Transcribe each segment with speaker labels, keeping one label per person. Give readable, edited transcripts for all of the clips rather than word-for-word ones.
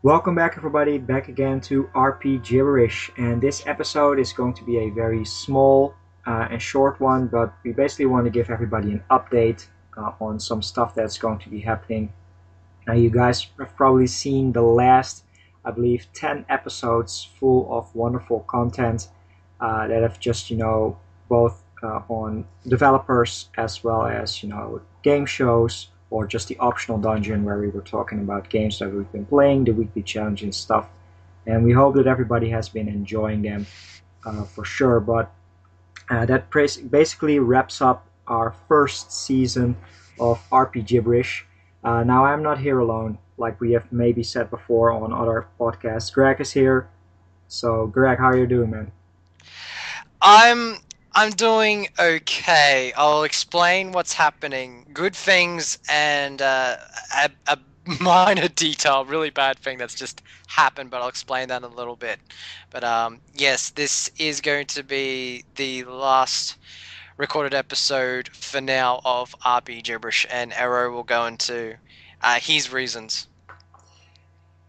Speaker 1: Welcome back, everybody, back again to RPGibberish, and this episode is going to be a very small and short one, but we basically want to give everybody an update on some stuff that's going to be happening. Now, you guys have probably seen the last, I believe, 10 episodes full of wonderful content that have just, both on developers as well as, game shows or just the optional dungeon where we were talking about games that we've been playing, the weekly challenge and stuff. And we hope that everybody has been enjoying them for sure. But that basically wraps up our first season of RP Gibberish. Now, I'm not here alone, like we have maybe said before on other podcasts. Greg is here. So, Greg, how are you doing, man?
Speaker 2: I'm doing okay. I'll explain what's happening. Good things and a minor detail, really bad thing that's just happened, but I'll explain that in a little bit. But yes, this is going to be the last recorded episode for now of RP Gibberish, and Arrow will go into his reasons.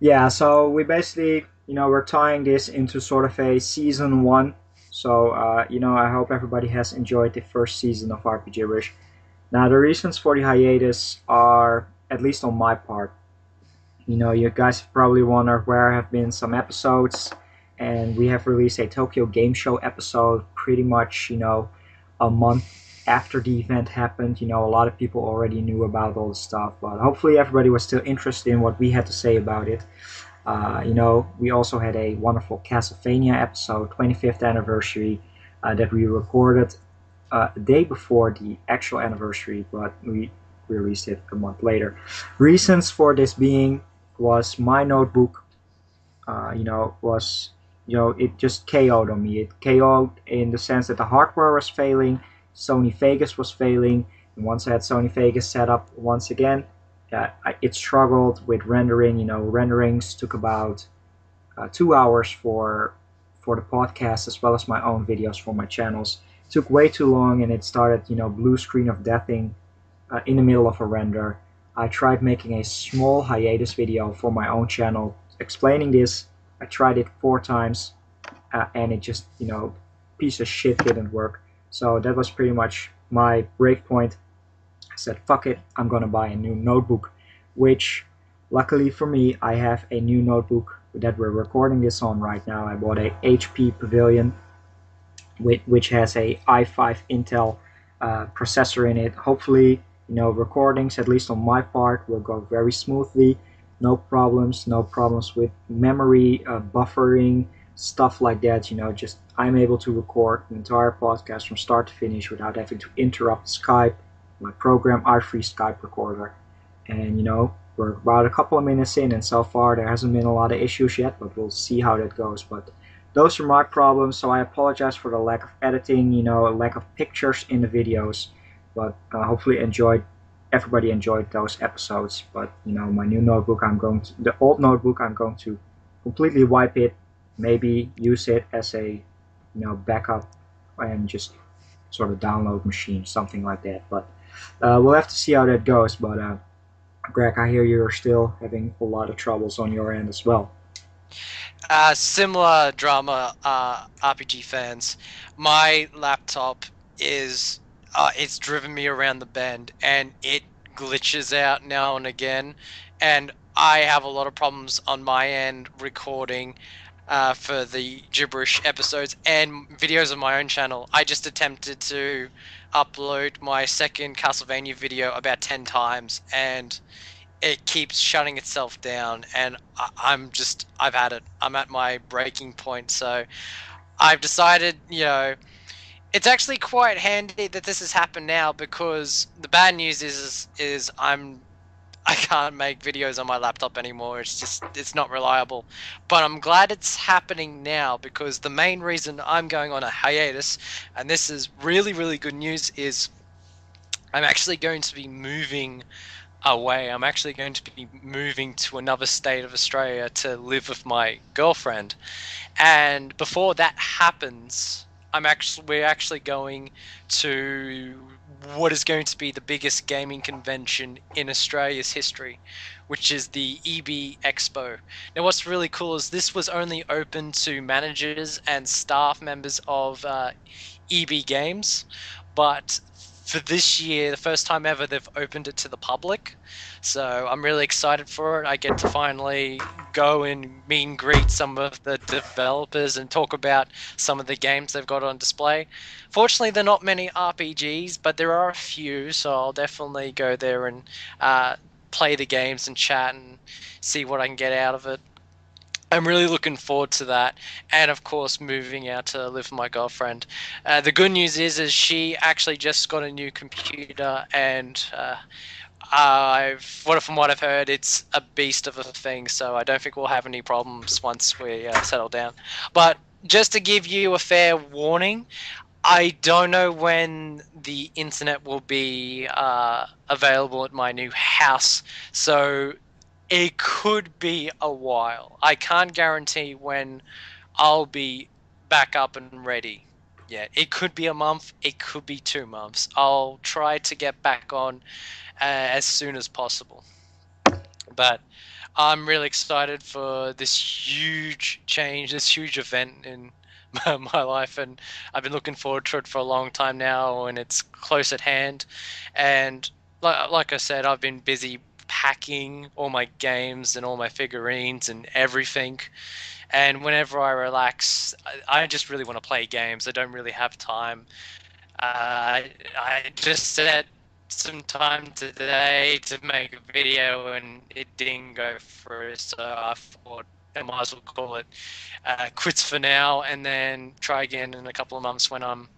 Speaker 1: Yeah, so we basically, we're tying this into sort of a season one. So, I hope everybody has enjoyed the first season of RPG Gibberish. Now, the reasons for the hiatus are, at least on my part, you guys probably wonder where have been some episodes, and we have released a Tokyo Game Show episode pretty much, a month after the event happened. A lot of people already knew about all the stuff, but hopefully everybody was still interested in what we had to say about it. We also had a wonderful Castlevania episode, 25th anniversary, that we recorded a day before the actual anniversary, but we released it a month later. Reasons for this being was my notebook, it just KO'd on me. It KO'd in the sense that the hardware was failing, Sony Vegas was failing, and once I had Sony Vegas set up once again, it struggled with rendering. Renderings took about 2 hours for the podcast as well as my own videos for my channels. It took way too long, and it started, blue screen of deathing in the middle of a render. I tried making a small hiatus video for my own channel explaining this. I tried it 4 times, and it just, piece of shit didn't work. So that was pretty much my break point. I said, fuck it, I'm gonna buy a new notebook, which luckily for me, I have a new notebook that we're recording this on right now. I bought a HP Pavilion, which has a i5 Intel processor in it. Hopefully, recordings, at least on my part, will go very smoothly. No problems with memory, buffering, stuff like that. Just I'm able to record an entire podcast from start to finish without having to interrupt Skype, my program iFree Skype recorder. And we're about a couple of minutes in, and so far there hasn't been a lot of issues yet, but we'll see how that goes. But those are my problems, so I apologize for the lack of editing, lack of pictures in the videos. But hopefully everybody enjoyed those episodes. But my new notebook, the old notebook, I'm going to completely wipe it, maybe use it as a backup and just sort of download machine, something like that. But we'll have to see how that goes. But Greg, I hear you're still having a lot of troubles on your end as well.
Speaker 2: Similar drama, RPG fans. My laptop is it's driven me around the bend, and it glitches out now and again, and I have a lot of problems on my end recording for the gibberish episodes and videos on my own channel. I just attempted to upload my second Castlevania video about 10 times, and it keeps shutting itself down, and I've had it. I'm at my breaking point, so I've decided, it's actually quite handy that this has happened now, because the bad news is I can't make videos on my laptop anymore. It's not reliable. But I'm glad it's happening now, because the main reason I'm going on a hiatus, and this is really, really good news, is I'm actually going to be moving away. I'm actually going to be moving to another state of Australia to live with my girlfriend. And before that happens, we're actually going to what is going to be the biggest gaming convention in Australia's history, which is the EB Expo. Now, what's really cool is this was only open to managers and staff members of EB Games, but for this year, the first time ever, they've opened it to the public. So I'm really excited for it. I get to finally go and meet and greet some of the developers and talk about some of the games they've got on display. Fortunately, there are not many RPGs, but there are a few, so I'll definitely go there and play the games and chat and see what I can get out of it. I'm really looking forward to that, and of course, moving out to live with my girlfriend. The good news is she actually just got a new computer, and from what I've heard, it's a beast of a thing. So I don't think we'll have any problems once we settle down. But just to give you a fair warning, I don't know when the internet will be available at my new house. So it could be a while. I can't guarantee when I'll be back up and ready. Yeah, it could be a month, it could be 2 months. I'll try to get back on as soon as possible. But I'm really excited for this huge change, this huge event in my life, and I've been looking forward to it for a long time now, and it's close at hand. And like I said, I've been busy packing all my games and all my figurines and everything. And whenever I relax, I just really want to play games. I don't really have time. I just set some time today to make a video and it didn't go through, so I thought I might as well call it quits for now and then try again in a couple of months when I'm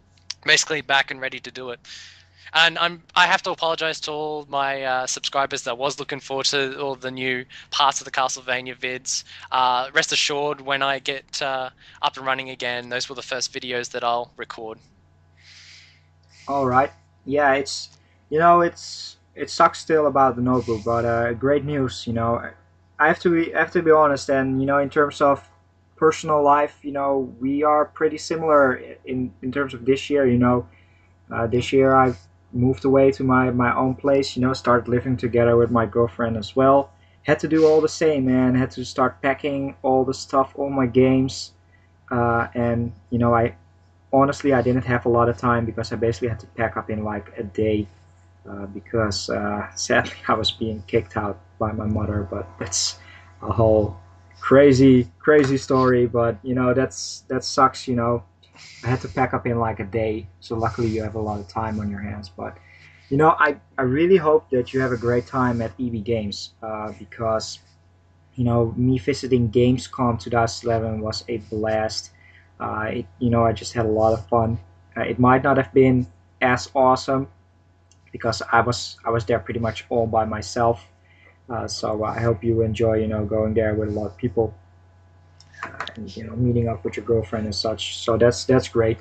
Speaker 2: basically back and ready to do it. And I have to apologize to all my subscribers that was looking forward to all the new parts of the Castlevania vids. Rest assured, when I get up and running again, those were the first videos that I'll record.
Speaker 1: All right. Yeah, it sucks still about the notebook, but great news. I have to be honest, and in terms of personal life, we are pretty similar in terms of this year. This year I've moved away to my own place. Started living together with my girlfriend as well. Had to do all the same, man. Had to start packing all the stuff, all my games, and I honestly I didn't have a lot of time because I basically had to pack up in like a day because sadly I was being kicked out by my mother. But that's a whole crazy story. But that sucks. I had to pack up in like a day, so luckily you have a lot of time on your hands. But I really hope that you have a great time at EB Games because me visiting Gamescom 2011 was a blast. I just had a lot of fun. It might not have been as awesome because I was there pretty much all by myself. So I hope you enjoy going there with a lot of people and meeting up with your girlfriend and such. So that's great.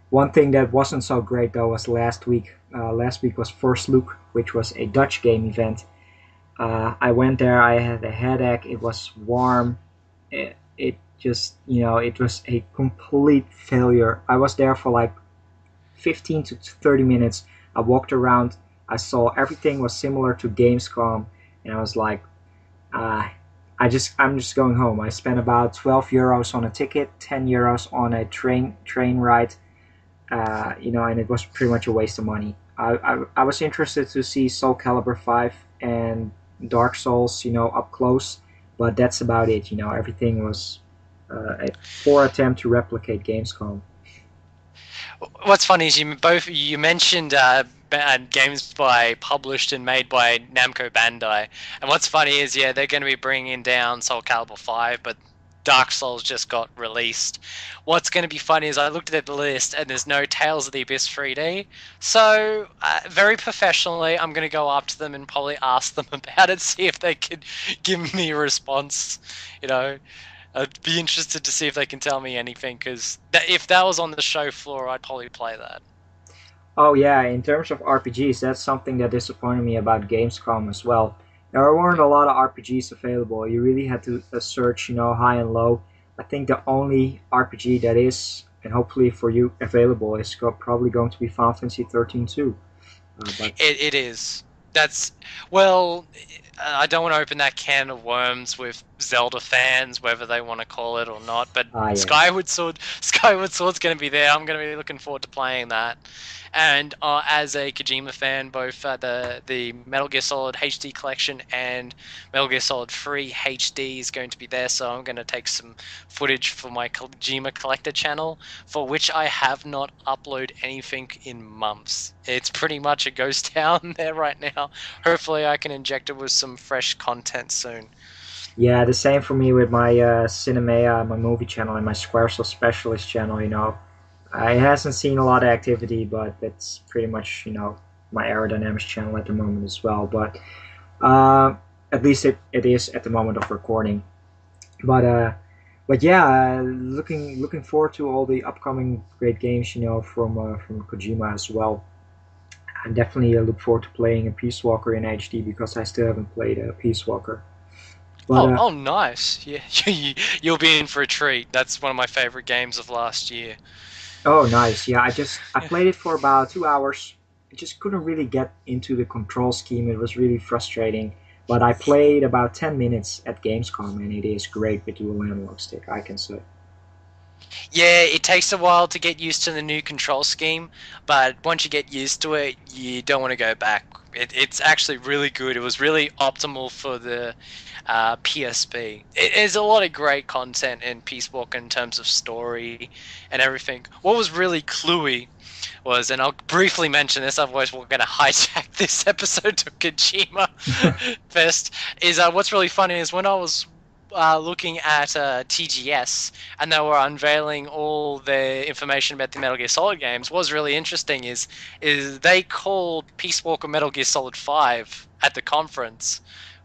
Speaker 1: One thing that wasn't so great though was last week. Last week was First Look, which was a Dutch game event. I went there. I had a headache. It was warm. It just it was a complete failure. I was there for like 15 to 30 minutes. I walked around. I saw everything was similar to Gamescom, and I was like, I'm just going home. I spent about 12 euros on a ticket, 10 euros on a train ride, and it was pretty much a waste of money. I was interested to see Soul Calibur 5 and Dark Souls, up close, but that's about it. Everything was a poor attempt to replicate Gamescom.
Speaker 2: What's funny is you mentioned games published and made by Namco Bandai, and what's funny is they're going to be bringing down Soul Calibur 5, but Dark Souls just got released. What's going to be funny is I looked at the list and there's no Tales of the Abyss 3D, so very professionally I'm going to go up to them and probably ask them about it, see if they could give me a response. I'd be interested to see if they can tell me anything, because if that was on the show floor, I'd probably play that.
Speaker 1: Oh yeah, in terms of RPGs, that's something that disappointed me about Gamescom as well. There weren't a lot of RPGs available. You really had to search, high and low. I think the only RPG that is and hopefully for you available is probably going to be Final Fantasy 13 too. But
Speaker 2: It is. That's well. I don't want to open that can of worms with Zelda fans, whether they want to call it or not. But
Speaker 1: yeah.
Speaker 2: Skyward Sword's going to be there. I'm going to be looking forward to playing that. And as a Kojima fan, both the Metal Gear Solid HD collection and Metal Gear Solid 3 HD is going to be there. So I'm going to take some footage for my Kojima Collector channel, for which I have not uploaded anything in months. It's pretty much a ghost town there right now. Hopefully I can inject it with some fresh content soon.
Speaker 1: Yeah, the same for me with my Cinemea, my movie channel, and my Squaresoft Specialist channel. I hasn't seen a lot of activity, but that's pretty much my aerodynamics channel at the moment as well. But at least it is at the moment of recording. But yeah, looking forward to all the upcoming great games, from Kojima as well. I definitely look forward to playing a Peace Walker in HD because I still haven't played a Peace Walker. But
Speaker 2: Oh, nice. Yeah, you'll be in for a treat. That's one of my favorite games of last year.
Speaker 1: oh, nice. Yeah, I
Speaker 2: Yeah.
Speaker 1: played it for about 2 hours. I just couldn't really get into the control scheme. It was really frustrating. But I played about 10 minutes at Gamescom, and it is great with dual analog stick, I can say.
Speaker 2: Yeah, it takes a while to get used to the new control scheme, but once you get used to it, you don't want to go back. It's actually really good. It was really optimal for the PSP. There's a lot of great content in Peace Walker in terms of story and everything. What was really cluey was, and I'll briefly mention this, otherwise we're going to hijack this episode to Kojima Fest, is what's really funny is when I was looking at TGS and they were unveiling all the information about the Metal Gear Solid games, what was really interesting is they called Peace Walker Metal Gear Solid 5 at the conference,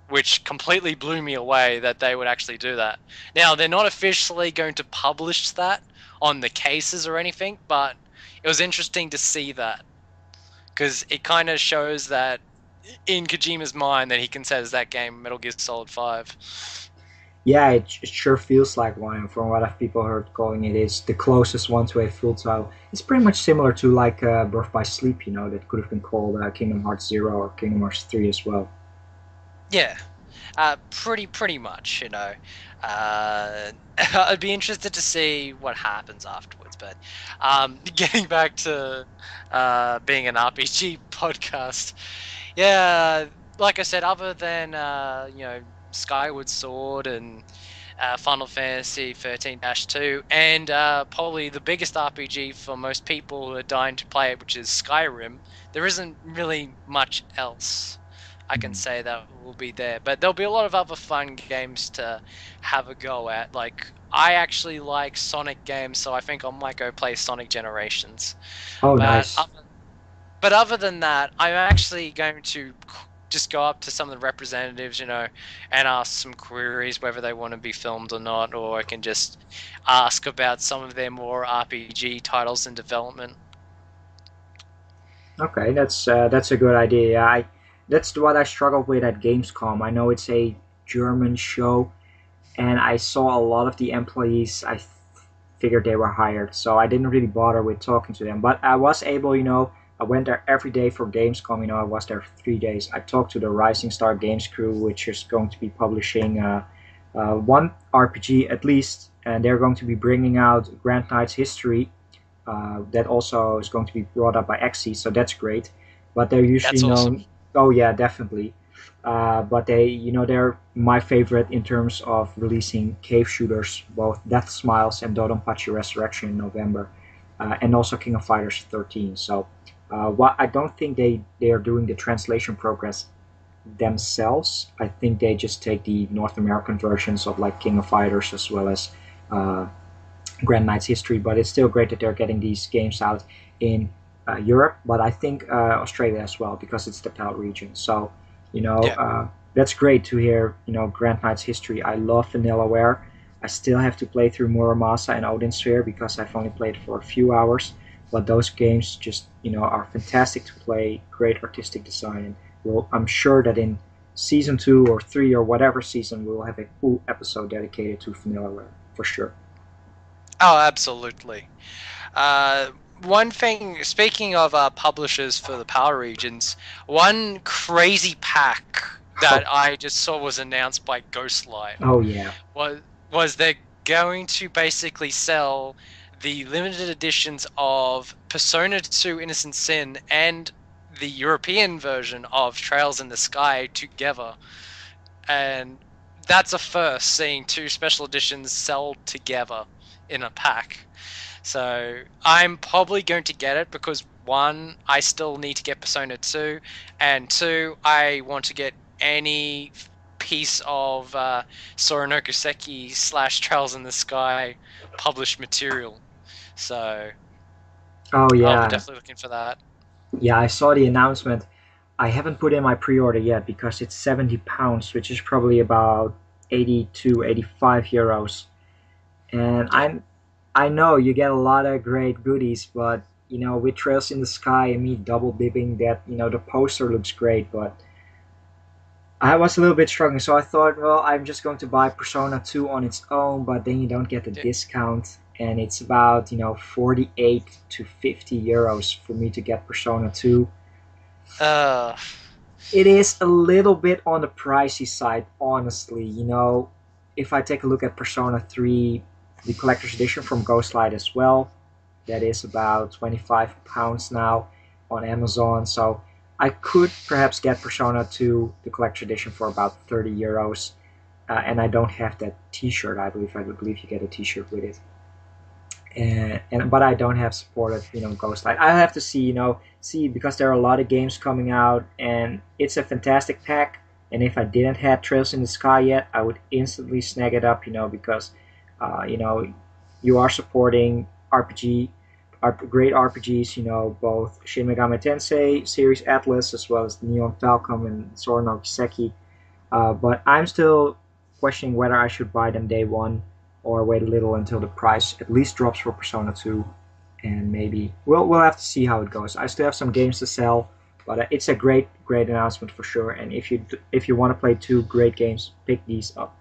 Speaker 2: which completely blew me away that they would actually do that. Now, they're not officially going to publish that on the cases or anything, but it was interesting to see that because it kind of shows that in Kojima's mind that he considers that game Metal Gear Solid 5.
Speaker 1: Yeah, it sure feels like one. And from what I've people heard calling it, is the closest one to a full title. It's pretty much similar to like Birth by Sleep, that could have been called Kingdom Hearts Zero or Kingdom Hearts 3 as well.
Speaker 2: Yeah, pretty much. I'd be interested to see what happens afterwards. But getting back to being an RPG podcast, yeah, like I said, other than Skyward Sword and Final Fantasy 13-2, and probably the biggest RPG for most people who are dying to play it, which is Skyrim, there isn't really much else I can say that will be there. But there'll be a lot of other fun games to have a go at. Like, I actually like Sonic games, so I think I might go play Sonic Generations.
Speaker 1: Oh,
Speaker 2: But
Speaker 1: nice.
Speaker 2: other than that, I'm actually going to just go up to some of the representatives, and ask some queries whether they want to be filmed or not, or I can just ask about some of their more RPG titles in development.
Speaker 1: Okay, that's a good idea. Yeah, that's what I struggled with at Gamescom. I know it's a German show, and I saw a lot of the employees. Figured they were hired, so I didn't really bother with talking to them. But I was able, I went there every day for Gamescom. I was there for 3 days. I talked to the Rising Star Games crew, which is going to be publishing one RPG at least, and they're going to be bringing out Grand Knight's History. That also is going to be brought up by Xe, so that's great. But they're usually
Speaker 2: That's awesome.
Speaker 1: known. Oh yeah, definitely. But they're my favorite in terms of releasing cave shooters, both Death Smiles and Dodonpachi Resurrection in November, and also King of Fighters 13. So, what I don't think they are doing the translation progress themselves. I think they just take the North American versions of like King of Fighters as well as uh, Grand Knight's History. But it's still great that they're getting these games out in Europe, but I think Australia as well because it's the PAL region. So,
Speaker 2: Yeah.
Speaker 1: that's great to hear. Grand Knight's History. I love Vanillaware. I still have to play through Muramasa and Odin Sphere because I've only played for a few hours. But those games just are fantastic to play. Great artistic design. And I'm sure that in season 2 or 3 or whatever season we'll have a full episode dedicated to Vanillaware for sure.
Speaker 2: Oh, absolutely. Uh, One thing, speaking of publishers for the Power Regions, one crazy pack
Speaker 1: Oh,
Speaker 2: that I just saw was announced by Ghostlight
Speaker 1: oh yeah.
Speaker 2: was they're going to basically sell the limited editions of Persona 2 Innocent Sin and the European version of Trails in the Sky together. And that's a first, seeing two special editions sell together in a pack. So I'm probably going to get it because one, I still need to get Persona 2, and two, I want to get any piece of Sorinoku Seki slash Trails in the Sky published material. So
Speaker 1: Oh
Speaker 2: I'll be
Speaker 1: yeah.
Speaker 2: definitely looking for that.
Speaker 1: Yeah, I saw the announcement. I haven't put in my pre-order yet because it's £70, which is probably about 82, 85 euros. And
Speaker 2: Yeah.
Speaker 1: I know you get a lot of great goodies, but with Trails in the Sky and me double dipping that, the poster looks great, but I was a little bit struggling, so I thought, well, I'm just going to buy Persona 2 on its own, but then you don't get the
Speaker 2: Yeah.
Speaker 1: discount, and it's about 48 to 50 euros for me to get Persona 2.
Speaker 2: Uh,
Speaker 1: It is a little bit on the pricey side, honestly. If I take a look at Persona 3, the collector's edition from Ghostlight as well, that is about £25 now on Amazon. So I could perhaps get Persona 2, the collector's edition, for about 30 euros. And I don't have that T-shirt. I believe you get a T-shirt with it. And but I don't have supported Ghostlight. I have to see because there are a lot of games coming out, and it's a fantastic pack. And if I didn't have Trails in the Sky yet, I would instantly snag it up, because you are supporting great RPGs, both Shin Megami Tensei series Atlas as well as Neon Falcom and Sora no Kiseki. But I'm still questioning whether I should buy them day one or wait a little until the price at least drops for Persona 2, and maybe we'll have to see how it goes. I still have some games to sell, but it's a great announcement for sure. And if you want to play two great games, pick these up.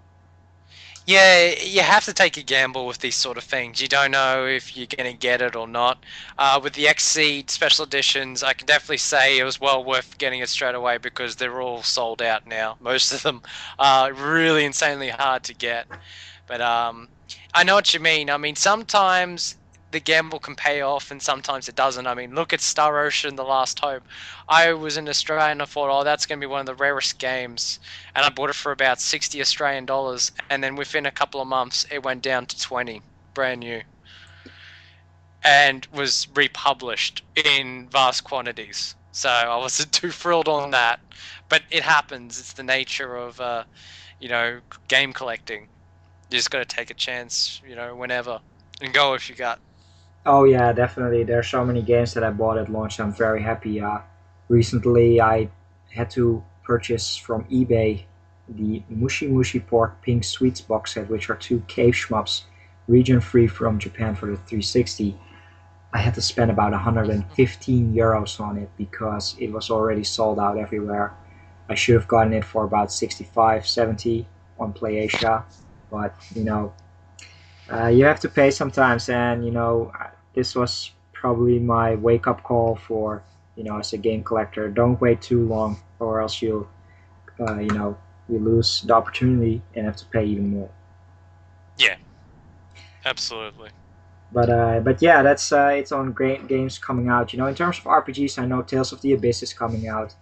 Speaker 2: yeah, you have to take a gamble with these sort of things. You don't know if you're going to get it or not. With the XC special editions, I can definitely say it was well worth getting it straight away because they're all sold out now. Most of them are really insanely hard to get. But I know what you mean. I mean, sometimes the gamble can pay off and sometimes it doesn't. I mean, look at Star Ocean The Last Hope. I was in Australia and I thought, oh, that's going to be one of the rarest games. And I bought it for about 60 Australian dollars. And then within a couple of months, it went down to 20, brand new. And was republished in vast quantities. So I wasn't too thrilled on that. But it happens. It's the nature of, game collecting. You just got to take a chance, whenever. And go if you got.
Speaker 1: Oh yeah, definitely. There are so many games that I bought at launch. I'm very happy. Recently, I had to purchase from eBay the Mushi Mushi Pork Pink Sweets box set, which are two cave shmups, region free from Japan for the 360. I had to spend about 115 euros on it because it was already sold out everywhere. I should have gotten it for about 65, 70 on PlayAsia, but you have to pay sometimes, and this was probably my wake up call for as a game collector. Don't wait too long, or else uh, you know you lose the opportunity and have to pay even more.
Speaker 2: Yeah, absolutely.
Speaker 1: But yeah, that's it's on great games coming out. In terms of RPGs, I know Tales of the Abyss is coming out.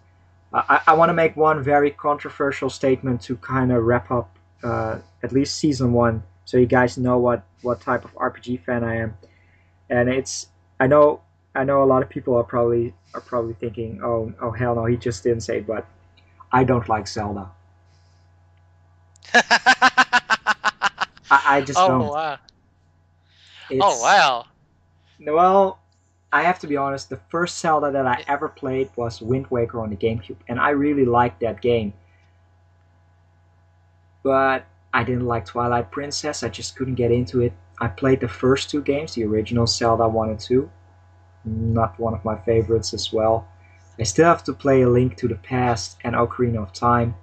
Speaker 1: I want to make one very controversial statement to kind of wrap up at least season one, so you guys know what type of RPG fan I am. And I know I know a lot of people are probably thinking, oh hell no, he just didn't say, but I don't like Zelda. I just
Speaker 2: Oh
Speaker 1: don't.
Speaker 2: wow. Oh
Speaker 1: It's
Speaker 2: wow.
Speaker 1: well, I have to be honest. The first Zelda that I ever played was Wind Waker on the GameCube, and I really liked that game. But I didn't like Twilight Princess. I just couldn't get into it. I played the first two games, the original Zelda 1 and 2. Not one of my favorites as well. I still have to play A Link to the Past and Ocarina of Time,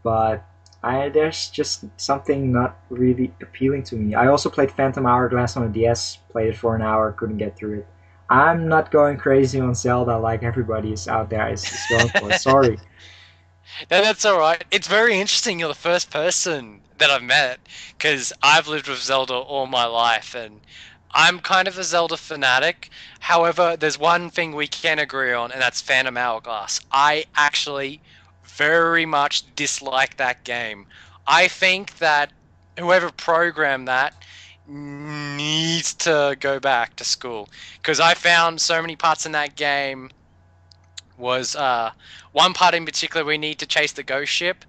Speaker 1: but There's just something not really appealing to me. I also played Phantom Hourglass on a DS, played it for an hour, couldn't get through it. I'm not going crazy on Zelda like everybody is out there is going for. Sorry.
Speaker 2: No, that's all right. It's very interesting. You're the first person that I've met because I've lived with Zelda all my life, and I'm kind of a Zelda fanatic. However, there's one thing we can agree on, and that's Phantom Hourglass. I actually very much dislike that game. I think that whoever programmed that needs to go back to school because I found so many parts in that game was one part in particular we need to chase the ghost ship.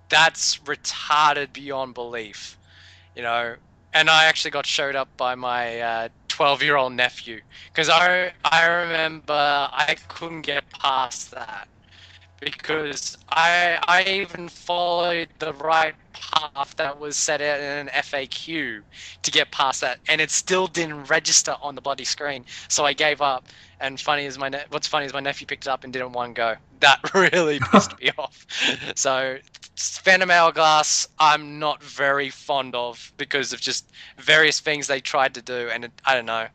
Speaker 2: That's retarded beyond belief, you know. And I actually got showed up by my 12-year-old nephew because I remember I couldn't get past that because I even followed the right path that was set out in an FAQ to get past that, and it still didn't register on the bloody screen. So I gave up. And what's funny is my nephew picked it up and did it in one go. That really pissed me off. So Phantom Hourglass, I'm not very fond of because of just various things they tried to do, and I don't know.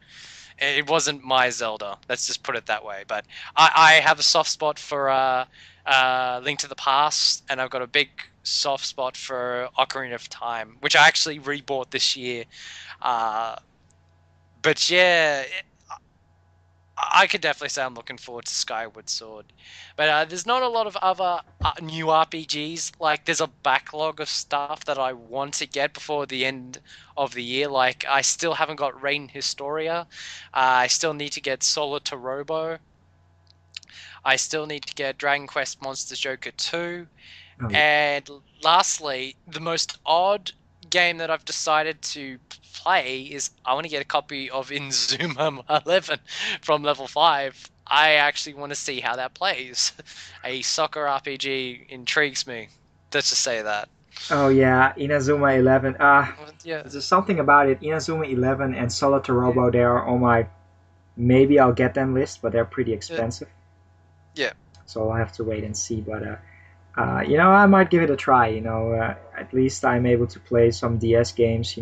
Speaker 2: It wasn't my Zelda. Let's just put it that way. But I have a soft spot for Link to the Past, and I've got a big soft spot for Ocarina of Time, which I actually rebought this year. But yeah, I could definitely say I'm looking forward to Skyward Sword. But there's not a lot of other new RPGs. Like, there's a backlog of stuff that I want to get before the end of the year. Like, I still haven't got Rain Historia. I still need to get Solar to Robo. I still need to get Dragon Quest Monsters Joker 2.
Speaker 1: Oh, yeah.
Speaker 2: And lastly, the most odd game that I've decided to play is I want to get a copy of Inzuma 11 from level 5. I actually want to see how that plays. A soccer RPG intrigues me. Let's just say that.
Speaker 1: Oh yeah, Inazuma 11.
Speaker 2: Yeah.
Speaker 1: There's something about it. Inazuma 11 and Solo to Robo, they are on my maybe I'll get them list, but they're pretty expensive.
Speaker 2: Yeah.
Speaker 1: So I'll have to wait and see. But I might give it a try. At least I'm able to play some DS games.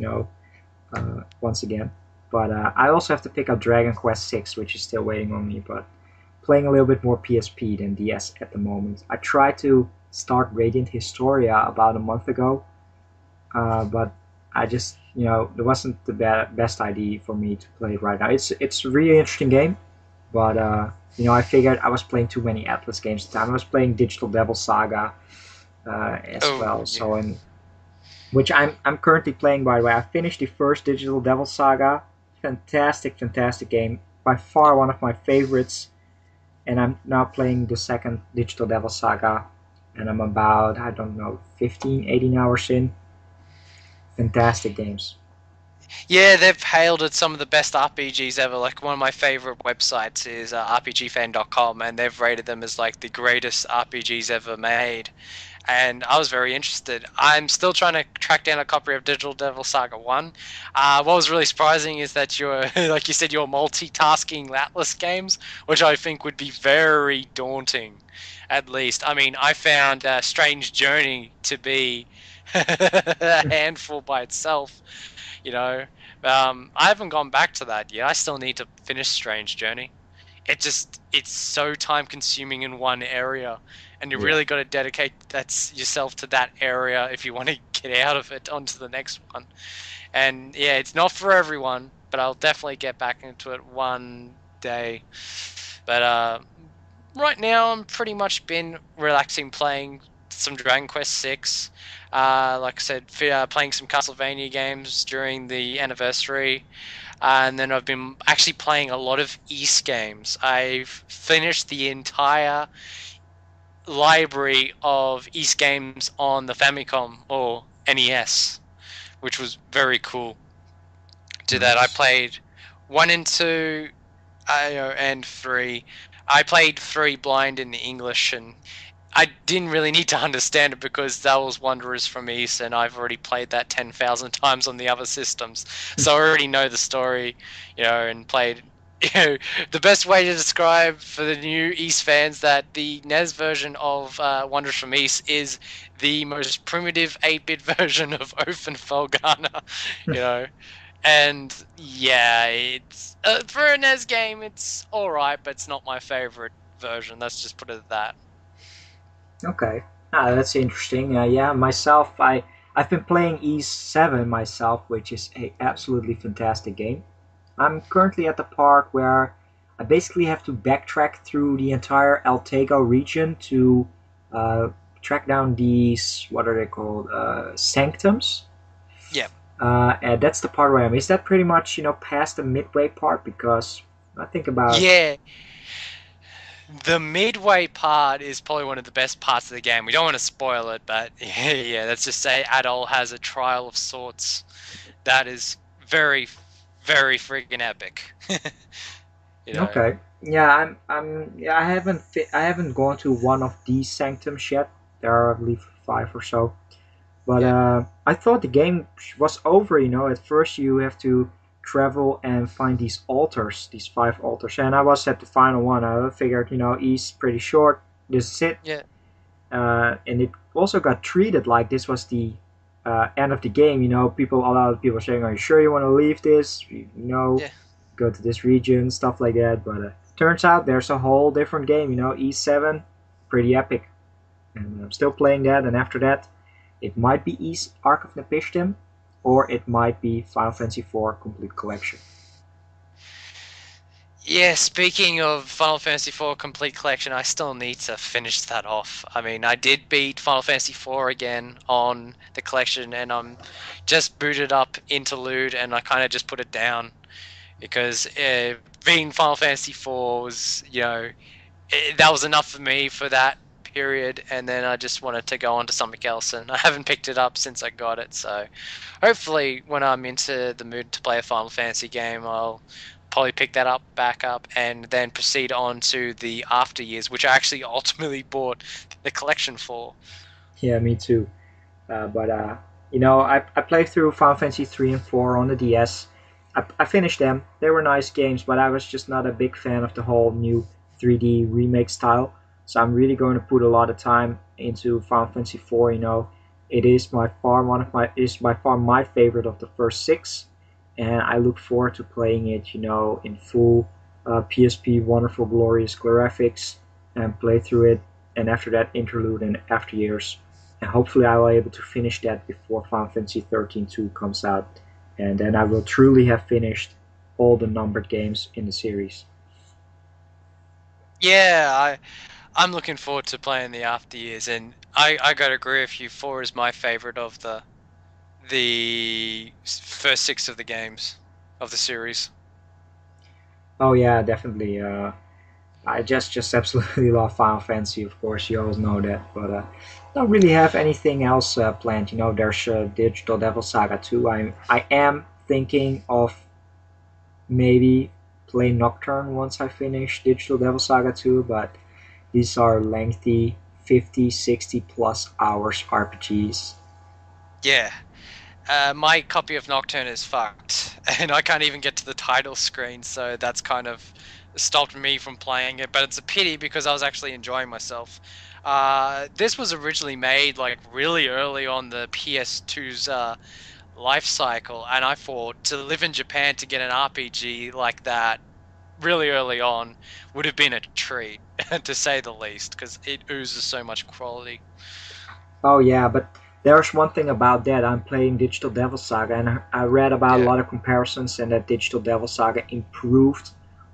Speaker 1: Once again. But I also have to pick up Dragon Quest 6, which is still waiting on me. But playing a little bit more PSP than DS at the moment. I tried to start Radiant Historia about a month ago, but I just it wasn't the best idea for me to play it right now. It's a really interesting game, but I figured I was playing too many Atlas games at the time. I was playing Digital Devil Saga as well.
Speaker 2: Yeah.
Speaker 1: So which I'm currently playing, by the way. I finished the first Digital Devil Saga. Fantastic, fantastic game. By far one of my favorites. And I'm now playing the second Digital Devil Saga. And I'm about, I don't know, 15, 18 hours in. Fantastic games.
Speaker 2: Yeah, they've hailed it some of the best RPGs ever. Like, one of my favorite websites is rpgfan.com, and they've rated them as like the greatest RPGs ever made. And I was very interested. I'm still trying to track down a copy of Digital Devil Saga 1. What was really surprising is that you're, like you said, you're multitasking Atlas games, which I think would be very daunting, at least. I mean, I found Strange Journey to be a handful by itself, you know. I haven't gone back to that yet. I still need to finish Strange Journey. It's so time consuming in one area, and you really got to dedicate yourself to that area if you want to get out of it onto the next one. And yeah, it's not for everyone, but I'll definitely get back into it one day. But right now I'm pretty much been relaxing, playing some Dragon Quest 6. Like I said, playing some Castlevania games during the anniversary. And then I've been actually playing a lot of Ys games. I've finished the entire library of Ys games on the Famicom or NES, which was very cool. To that, I played 1 and 2, and 3. I played 3 blind in English, and I didn't really need to understand it because that was Wanderers from East, and I've already played that 10,000 times on the other systems. So I already know the story, and played you know, the best way to describe for the new East fans that the NES version of Wonders from East is the most primitive 8-bit version of Oath and Felghana, you know. And yeah, it's for a NES game, it's all right, but it's not my favorite version. Let's just put it at that.
Speaker 1: Okay, that's interesting. Yeah, myself, I've been playing E7 myself, which is a absolutely fantastic game. I'm currently at the part where I basically have to backtrack through the entire Altego region to uh, track down these, what are they called, sanctums.
Speaker 2: Yeah,
Speaker 1: And that's the part where I am. Is that pretty much, past the midway part? Because I think about,
Speaker 2: yeah. The midway part is probably one of the best parts of the game. We don't want to spoil it, but yeah, let's just say Adol has a trial of sorts that is very, very freaking epic. you know,
Speaker 1: okay, yeah, yeah, I haven't gone to one of these sanctums yet. There are, I believe, five or so. But
Speaker 2: yeah,
Speaker 1: I thought the game was over. At first you have to travel and find these altars, these five altars, and I was at the final one. I figured, E's pretty short. This is it.
Speaker 2: yeah,
Speaker 1: And it also got treated like this was the end of the game. A lot of people saying, "Are you sure you want to leave this?"
Speaker 2: yeah.
Speaker 1: Go to this region, stuff like that. But turns out there's a whole different game. E7, pretty epic, and I'm still playing that. And after that, it might be Ys Arc of Nepishtim, or it might be Final Fantasy IV Complete Collection.
Speaker 2: Yeah, speaking of Final Fantasy IV Complete Collection, I still need to finish that off. I mean, I did beat Final Fantasy IV again on the collection, and I'm just booted up Interlude, and I kind of just put it down because being Final Fantasy IV was, that was enough for me for that period, and then I just wanted to go on to something else, and I haven't picked it up since I got it. So hopefully, when I'm into the mood to play a Final Fantasy game, I'll probably pick that up back up and then proceed on to the after years, which I actually ultimately bought the collection for.
Speaker 1: Yeah, me too. But I played through Final Fantasy 3 and 4 on the DS. I finished them. They were nice games, but I was just not a big fan of the whole new 3D remake style. So I'm really going to put a lot of time into Final Fantasy 4. It is by far my favorite of the first six, and I look forward to playing it. In full PSP, wonderful, glorious graphics, and play through it. And after that, interlude and after years, and hopefully I will be able to finish that before Final Fantasy 13 2 comes out, and then I will truly have finished all the numbered games in the series.
Speaker 2: Yeah, I'm looking forward to playing the after years, and I gotta agree with you. 4 is my favorite of the first 6 of the games of the series.
Speaker 1: Oh yeah, definitely. I just absolutely love Final Fantasy. Of course, you all know that, but don't really have anything else planned. There's Digital Devil Saga 2. I am thinking of maybe play Nocturne once I finish Digital Devil Saga 2, but these are lengthy 50, 60 plus hours RPGs.
Speaker 2: Yeah, my copy of Nocturne is fucked, and I can't even get to the title screen, so that's kind of stopped me from playing it. But it's a pity because I was actually enjoying myself. This was originally made like really early on the PS2's life cycle, and I thought to live in Japan to get an RPG like that really early on would have been a treat, to say the least, because it oozes so much quality.
Speaker 1: Oh yeah, but there's one thing about that. I'm playing Digital Devil Saga, and I read about a
Speaker 2: Yeah,
Speaker 1: lot of comparisons, and that Digital Devil Saga improved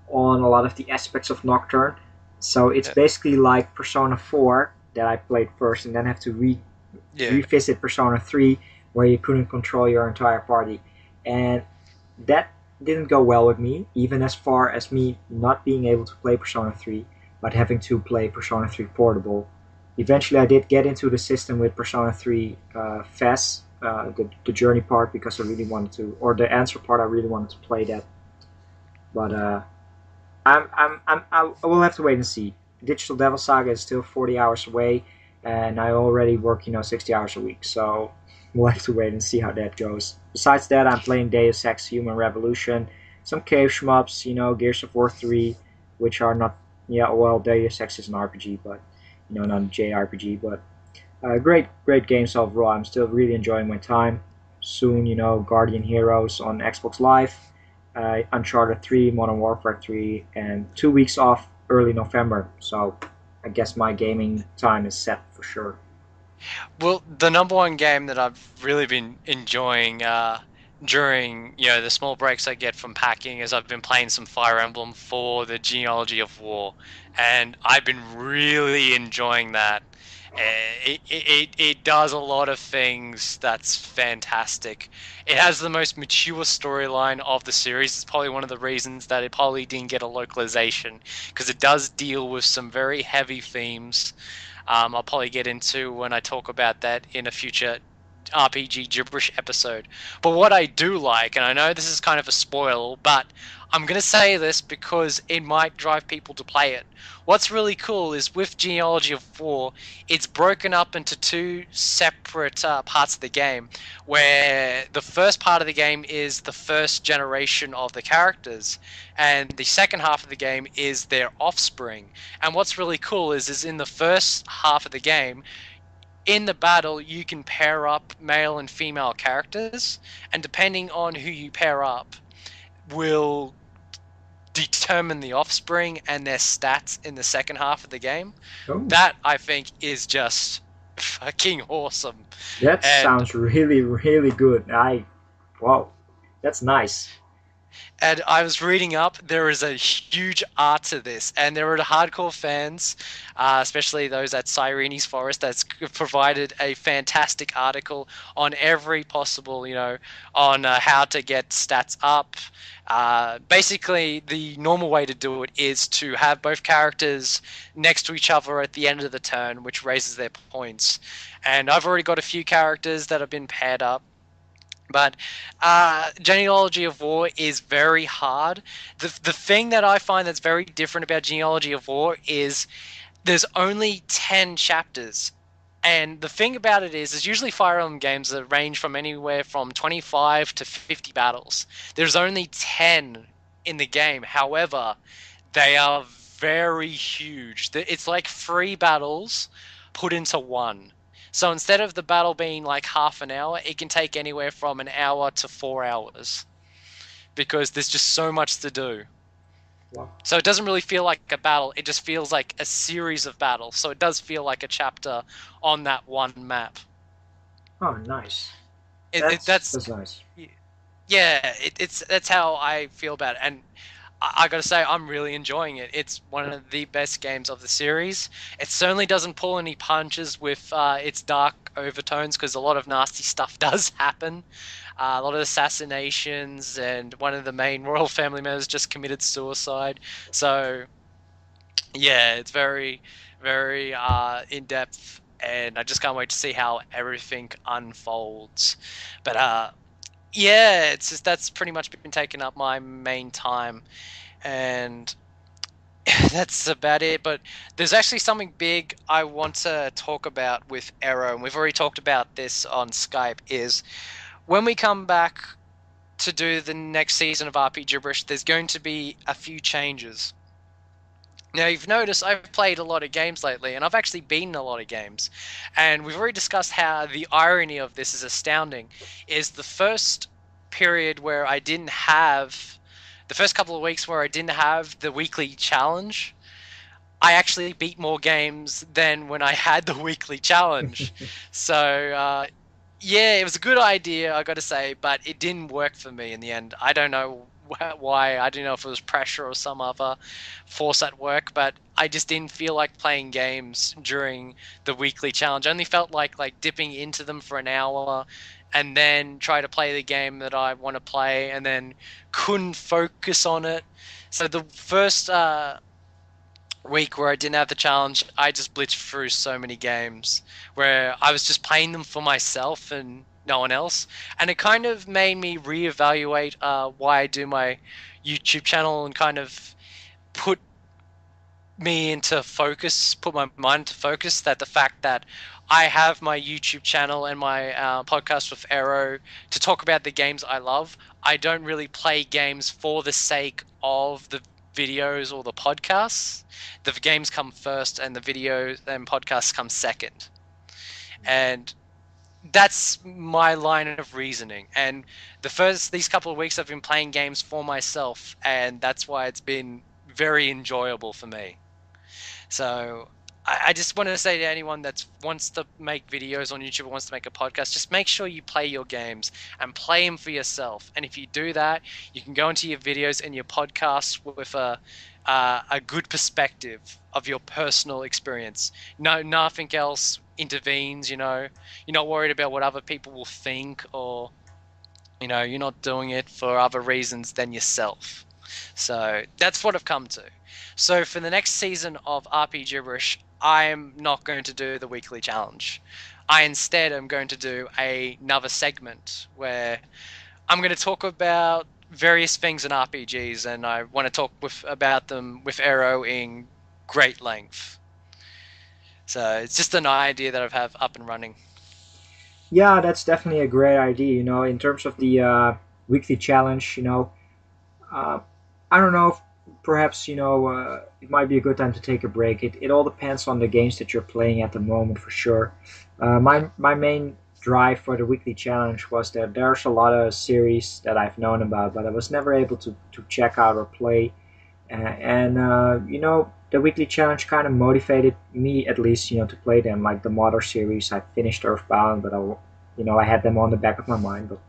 Speaker 1: on a lot of the aspects of Nocturne. So it's
Speaker 2: yeah,
Speaker 1: basically like Persona 4 that I played first, and then have to
Speaker 2: yeah,
Speaker 1: revisit Persona 3, where you couldn't control your entire party, and that didn't go well with me. Even as far as me not being able to play Persona 3, but having to play Persona 3 Portable. Eventually, I did get into the system with Persona 3 FES, the journey part, because I really wanted to, or the answer part, I really wanted to play that. But I will have to wait and see. Digital Devil Saga is still 40 hours away, and I already work 60 hours a week, so we'll have to wait and see how that goes. Besides that, I'm playing Deus Ex Human Revolution. some cave shmups, Gears of War 3, which are not, yeah, well, Deus Ex is an RPG, but, not a JRPG, but great games overall. I'm still really enjoying my time. Soon, Guardian Heroes on Xbox Live, Uncharted 3, Modern Warfare 3, and 2 weeks off early November. So I guess my gaming time is set for sure.
Speaker 2: Well, the number one game that I've really been enjoying during the small breaks I get from packing is I've been playing some Fire Emblem for the Genealogy of War, and I've been really enjoying that. It does a lot of things that's fantastic. It has the most mature storyline of the series. It's probably one of the reasons that it probably didn't get a localization, because it does deal with some very heavy themes. I'll probably get into when I talk about that in a future RPG gibberish episode. But what I do like, and I know this is kind of a spoil, but I'm going to say this because it might drive people to play it. What's really cool is with Genealogy of War, it's broken up into two separate parts of the game, where the first part of the game is the first generation of the characters, and the second half of the game is their offspring. And what's really cool is in the first half of the game, in the battle, you can pair up male and female characters, and depending on who you pair up, will determine the offspring and their stats in the second half of the game.
Speaker 1: Oh,
Speaker 2: That, I think, is just fucking awesome.
Speaker 1: that
Speaker 2: And
Speaker 1: sounds really, really good. Wow, that's nice.
Speaker 2: And I was reading up, there is a huge art to this, and there are hardcore fans, especially those at Cyrene's Forest, that's provided a fantastic article on every possible, on how to get stats up. Basically, the normal way to do it is to have both characters next to each other at the end of the turn, which raises their points. And I've already got a few characters that have been paired up. But Genealogy of War is very hard. The thing that I find that's very different about Genealogy of War is there's only 10 chapters. And the thing about it is usually Fire Emblem games that range from anywhere from 25 to 50 battles. There's only 10 in the game. However, they are very huge. It's like 3 battles put into one. So instead of the battle being like half an hour, it can take anywhere from an hour to 4 hours, because there's just so much to do.
Speaker 1: Wow.
Speaker 2: So it doesn't really feel like a battle, it just feels like a series of battles. So it does feel like a chapter on that one map.
Speaker 1: Oh, nice.
Speaker 2: That's
Speaker 1: That's nice.
Speaker 2: yeah, that's how I feel about it. And I gotta say, I'm really enjoying it. It's one of the best games of the series. It certainly doesn't pull any punches with its dark overtones, because a lot of nasty stuff does happen. A lot of assassinations, and one of the main royal family members just committed suicide. So, yeah, it's very, very in depth, and I just can't wait to see how everything unfolds. But yeah, it's just that's pretty much been taking up my main time, and that's about it. But there's actually something big I want to talk about with Arrow, and we've already talked about this on Skype, is when we come back to do the next season of RPGibberish, there's going to be a few changes. Now, you've noticed I've played a lot of games lately, and I've actually beaten a lot of games. And we've already discussed how the irony of this is astounding, is the first period where I didn't have, the first couple of weeks where I didn't have the weekly challenge, I actually beat more games than when I had the weekly challenge. So, yeah, it was a good idea, I gotta say, but it didn't work for me in the end. I don't know why. I don't know if it was pressure or some other force at work, but I just didn't feel like playing games during the weekly challenge. I only felt like dipping into them for an hour and then try to play the game that I want to play, and then couldn't focus on it. So the first week where I didn't have the challenge, I just blitzed through so many games where I was just playing them for myself and no one else. And it kind of made me reevaluate why I do my YouTube channel, and kind of put me into focus, put my mind into focus, that the fact that I have my YouTube channel and my podcast with Arrow to talk about the games I love. I don't really play games for the sake of the videos or the podcasts. The games come first, and the videos and podcasts come second. And that's my line of reasoning. And these couple of weeks I've been playing games for myself, and that's why it's been very enjoyable for me. So I just want to say to anyone that wants to make videos on YouTube or wants to make a podcast, just make sure you play your games and play them for yourself. And if you do that, you can go into your videos and your podcasts with a good perspective of your personal experience. No, nothing else intervenes. You're not worried about what other people will think, or you're not doing it for other reasons than yourself. So that's what I've come to. So for the next season of RPGibberish, I'm not going to do the weekly challenge. I instead am going to do another segment where I'm going to talk about various things in RPGs, and I want to talk about them with Arrow in great length. So it's just an idea that I have up and running.
Speaker 1: Yeah, that's definitely a great idea. In terms of the weekly challenge, I don't know if perhaps it might be a good time to take a break. It all depends on the games that you're playing at the moment, for sure. My main drive for the weekly challenge was that there's a lot of series that I've known about, but I was never able to check out or play. And the weekly challenge kind of motivated me, at least, to play them. Like the Mother series, I finished Earthbound, but I had them on the back of my mind. But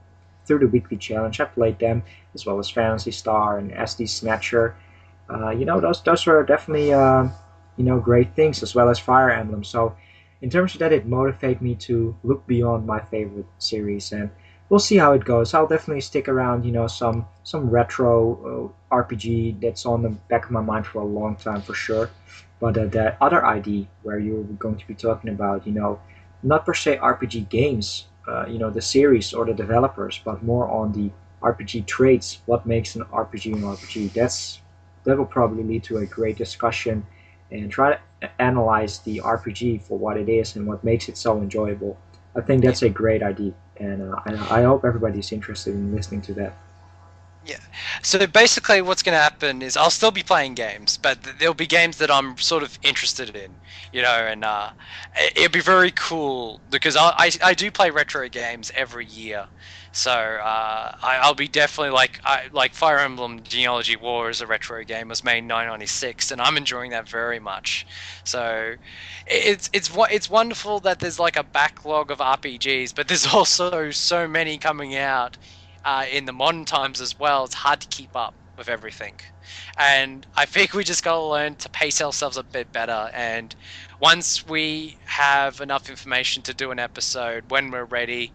Speaker 1: through the weekly challenge, I played them, as well as Phantasy Star and SD Snatcher. Those were definitely great things, as well as Fire Emblem. So in terms of that, it motivated me to look beyond my favorite series, and we'll see how it goes. I'll definitely stick around, some retro RPG that's on the back of my mind for a long time, for sure. But the other ID where you're going to be talking about, not per se RPG games, the series or the developers, but more on the RPG traits. What makes an RPG an RPG? That will probably lead to a great discussion, and try to analyze the RPG for what it is and what makes it so enjoyable. I think that's a great idea, and I hope everybody's interested in listening to that.
Speaker 2: Yeah. So basically what's going to happen is I'll still be playing games, but there'll be games that I'm sort of interested in, and it'd be very cool because I do play retro games every year. So I'll be definitely like Fire Emblem Genealogy War is a retro game, was made in 1996, and I'm enjoying that very much. So it's wonderful that there's like a backlog of RPGs, but there's also so many coming out in the modern times as well. It's hard to keep up with everything, and I think we just got to learn to pace ourselves a bit better. And once we have enough information to do an episode, when we're ready,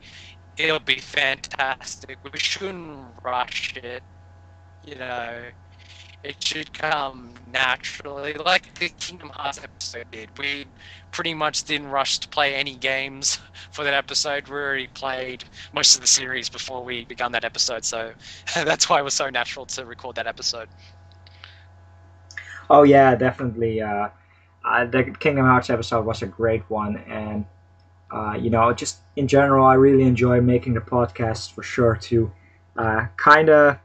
Speaker 2: it'll be fantastic. We shouldn't rush it, you know. It should come naturally, like the Kingdom Hearts episode did. We pretty much didn't rush to play any games for that episode. We already played most of the series before we began that episode, so that's why it was so natural to record that episode.
Speaker 1: Oh yeah, definitely. The Kingdom Hearts episode was a great one, and just in general, I really enjoy making the podcast, for sure, to kind of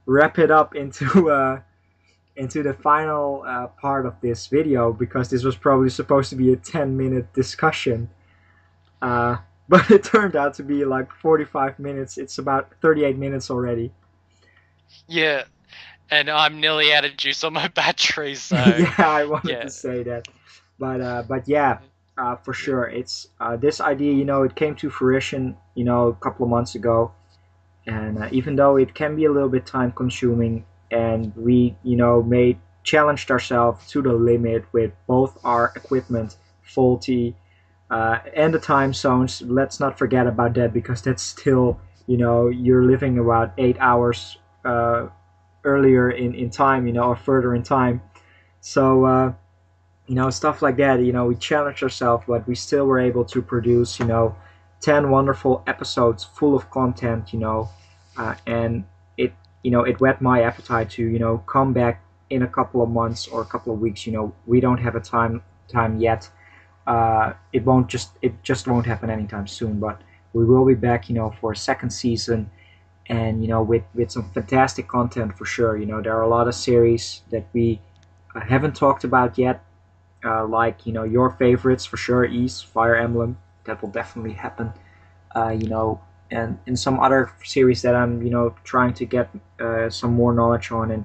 Speaker 1: wrap it up into the final part of this video, because this was probably supposed to be a 10-minute discussion, but it turned out to be like 45 minutes. It's about 38 minutes already.
Speaker 2: Yeah, and I'm nearly out of juice on my battery, so
Speaker 1: Yeah, I wanted to say that, but yeah, for sure, it's this idea. It came to fruition, a couple of months ago, and even though it can be a little bit time consuming, and we made challenged ourselves to the limit with both our equipment faulty, and the time zones. Let's not forget about that, because that's still, you're living about 8 hours earlier in time, or further in time. So stuff like that. We challenged ourselves, but we still were able to produce 10 wonderful episodes full of content, and it whet my appetite to come back in a couple of months or a couple of weeks. We don't have a time yet, it just won't happen anytime soon. But we will be back, for a second season, and with some fantastic content for sure. There are a lot of series that we haven't talked about yet, like your favorites for sure, East Fire Emblem. That will definitely happen. And in some other series that I'm trying to get some more knowledge on. And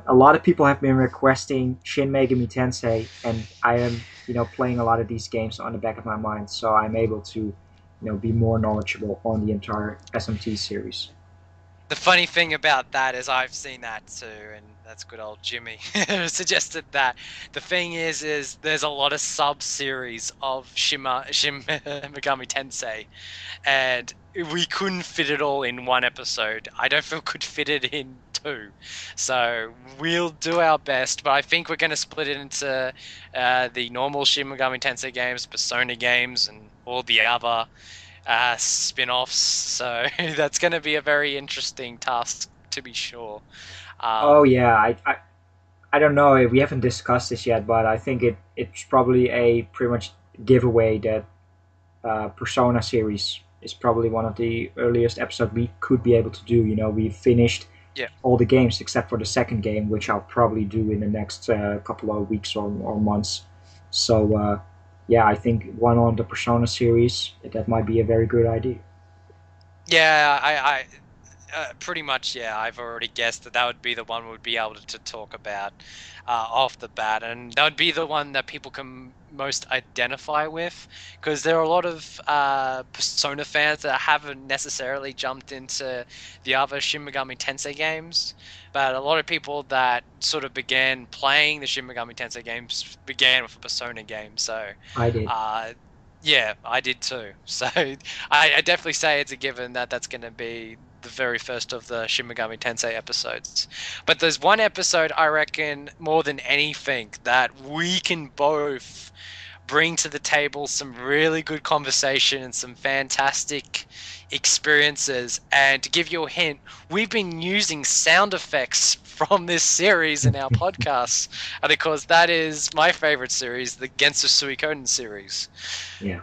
Speaker 1: a lot of people have been requesting Shin Megami Tensei, and I am playing a lot of these games on the back of my mind, so I'm able to be more knowledgeable on the entire SMT series.
Speaker 2: The funny thing about that is I've seen that too, and that's good old Jimmy suggested that. The thing is there's a lot of sub-series of Shin Megami Tensei, and we couldn't fit it all in one episode. I don't feel could fit it in two. So we'll do our best, but I think we're going to split it into the normal Shin Megami Tensei games, Persona games, and all the other spin-offs, so that's going to be a very interesting task to be sure.
Speaker 1: Oh yeah, I don't know if we haven't discussed this yet, but I think it's probably a pretty much giveaway that Persona series is probably one of the earliest episodes we could be able to do. We finished all the games except for the second game, which I'll probably do in the next couple of weeks or months. So yeah, I think one on the Persona series, that might be a very good idea.
Speaker 2: Yeah, I pretty much, yeah, I've already guessed that would be the one we'd be able to talk about off the bat, and that would be the one that people can most identify with, because there are a lot of Persona fans that haven't necessarily jumped into the other Shin Megami Tensei games, but a lot of people that sort of began playing the Shin Megami Tensei games began with a Persona game, so
Speaker 1: I did.
Speaker 2: yeah, I did too. So I definitely say it's a given that that's going to be the very first of the Shin Megami Tensei episodes. But there's one episode, I reckon, more than anything, that we can both bring to the table some really good conversation and some fantastic experiences. And to give you a hint, we've been using sound effects from this series in our podcasts, because that is my favorite series, the Gensu Suikoden series.
Speaker 1: Yeah.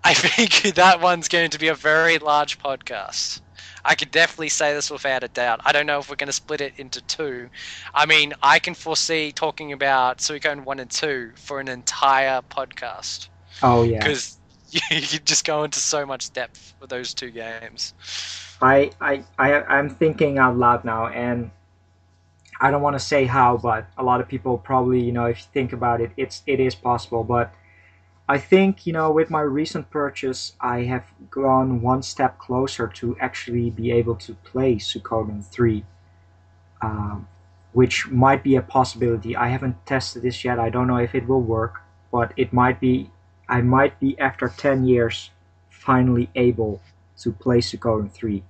Speaker 2: I think that one's going to be a very large podcast. I could definitely say this without a doubt. I don't know if we're going to split it into two. I mean, I can foresee talking about Suikoden 1 and 2 for an entire podcast.
Speaker 1: Oh, yeah.
Speaker 2: Because you could just go into so much depth with those two games.
Speaker 1: I'm thinking out loud now, and I don't want to say how, but a lot of people probably, if you think about it, it is possible. But I think, with my recent purchase, I have gone one step closer to actually be able to play Suikoden 3, which might be a possibility. I haven't tested this yet. I don't know if it will work, but it might be. I might be, after 10 years, finally able to play Suikoden 3.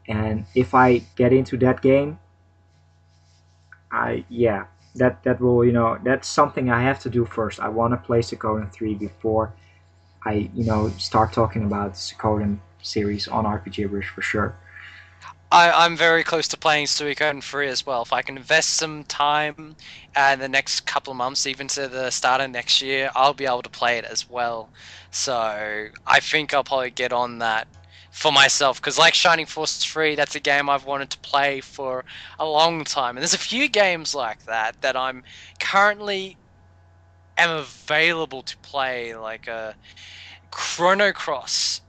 Speaker 1: And if I get into that game, that will, that's something I have to do first. I want to play Suikoden 3 before I start talking about the Suikoden series on RPGibberish for sure.
Speaker 2: I'm very close to playing Suikoden 3 as well. If I can invest some time in the next couple of months, even to the start of next year, I'll be able to play it as well. So I think I'll probably get on that for myself, because like Shining Force 3, that's a game I've wanted to play for a long time, and there's a few games like that I'm currently am available to play, like Chrono Cross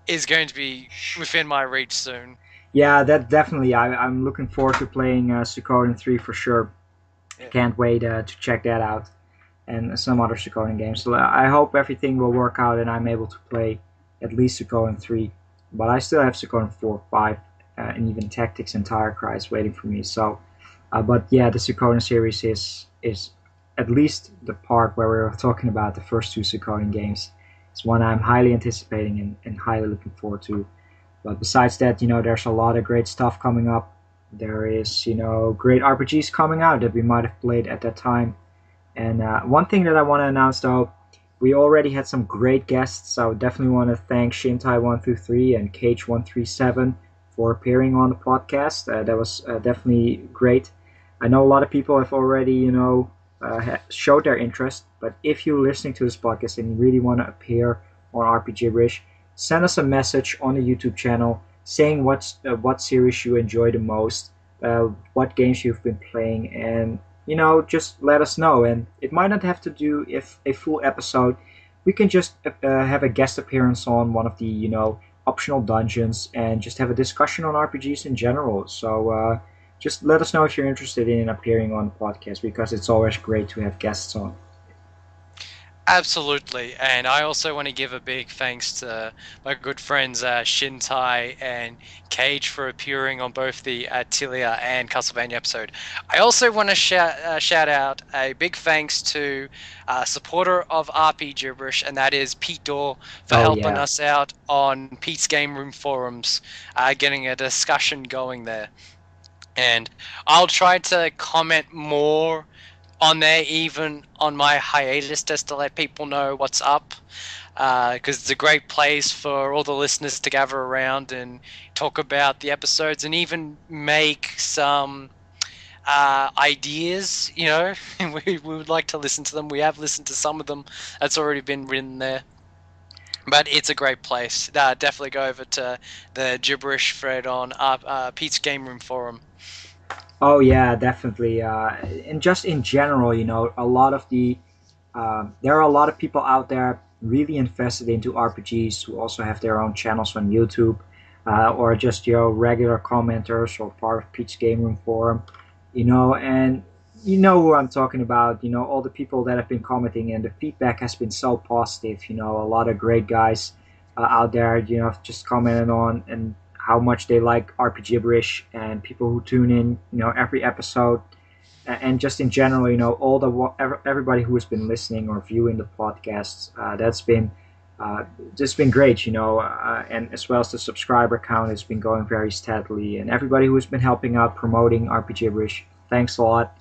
Speaker 2: is going to be within my reach soon.
Speaker 1: Yeah, that definitely. I'm looking forward to playing Suikoden 3 for sure. Yeah. Can't wait to check that out, and some other Suikoden games. So I hope everything will work out and I'm able to play at least Suikoden 3. But I still have Suikoden 4, 5, and even Tactics and Tire Cries waiting for me. So, but yeah, the Suikoden series is at least the part where we were talking about the first two Suikoden games. It's one I'm highly anticipating and highly looking forward to. But besides that, there's a lot of great stuff coming up. There is, great RPGs coming out that we might have played at that time. And one thing that I want to announce, though, we already had some great guests, so definitely want to thank Shintai123 and Cage137 for appearing on the podcast. That was definitely great. I know a lot of people have already, showed their interest. But if you're listening to this podcast and you really want to appear on RPGibberish, send us a message on the YouTube channel saying what series you enjoy the most, what games you've been playing, and just let us know. And it might not have to do if a full episode. We can just have a guest appearance on one of the optional dungeons and just have a discussion on RPGs in general. So just let us know if you're interested in appearing on the podcast, because it's always great to have guests on.
Speaker 2: Absolutely, and I also want to give a big thanks to my good friends Shintai and Cage for appearing on both the Tilia and Castlevania episode. I also want to shout out a big thanks to a supporter of RPGibberish, and that is Pete Dorr, for helping us out on Pete's Game Room forums, getting a discussion going there. And I'll try to comment more on there, even on my hiatus, just to let people know what's up, because it's a great place for all the listeners to gather around and talk about the episodes and even make some ideas. We would like to listen to them. We have listened to some of them that's already been written there, but it's a great place. Definitely go over to the gibberish thread on Pete's Game Room forum.
Speaker 1: Oh yeah, definitely. And just in general, a lot of there are a lot of people out there really invested into RPGs who also have their own channels on YouTube, or just regular commenters or part of Pete's Game Room forum, and who I'm talking about. All the people that have been commenting, and the feedback has been so positive. A lot of great guys out there, just commenting on and how much they like RPGibberish, and people who tune in, every episode, and just in general, everybody who has been listening or viewing the podcasts. That's been just been great, and as well as the subscriber count has been going very steadily, and everybody who's been helping out promoting RPGibberish. Thanks a lot.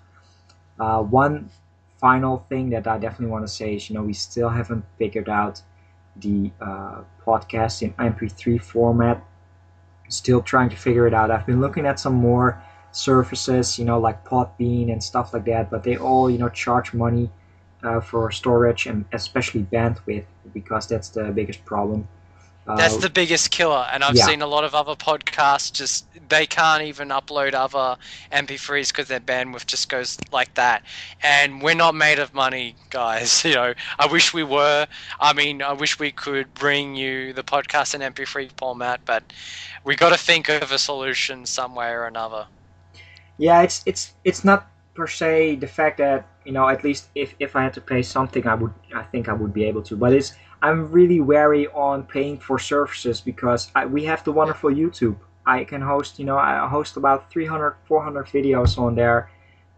Speaker 1: One final thing that I definitely want to say is, we still haven't figured out the podcast in MP3 format. Still trying to figure it out. I've been looking at some more services, like Podbean and stuff like that, but they all, charge money for storage and especially bandwidth, because that's the biggest problem.
Speaker 2: That's the biggest killer, and I've seen a lot of other podcasts they can't even upload other MP3s because their bandwidth just goes like that. And we're not made of money, guys. I wish we were. I wish we could bring you the podcast in MP3 format, but we got to think of a solution some way or another.
Speaker 1: Yeah, it's not per se the fact that at least if I had to pay something, I think I would be able to, but I'm really wary on paying for services, because we have the wonderful YouTube. I can host, I host about 300, 400 videos on there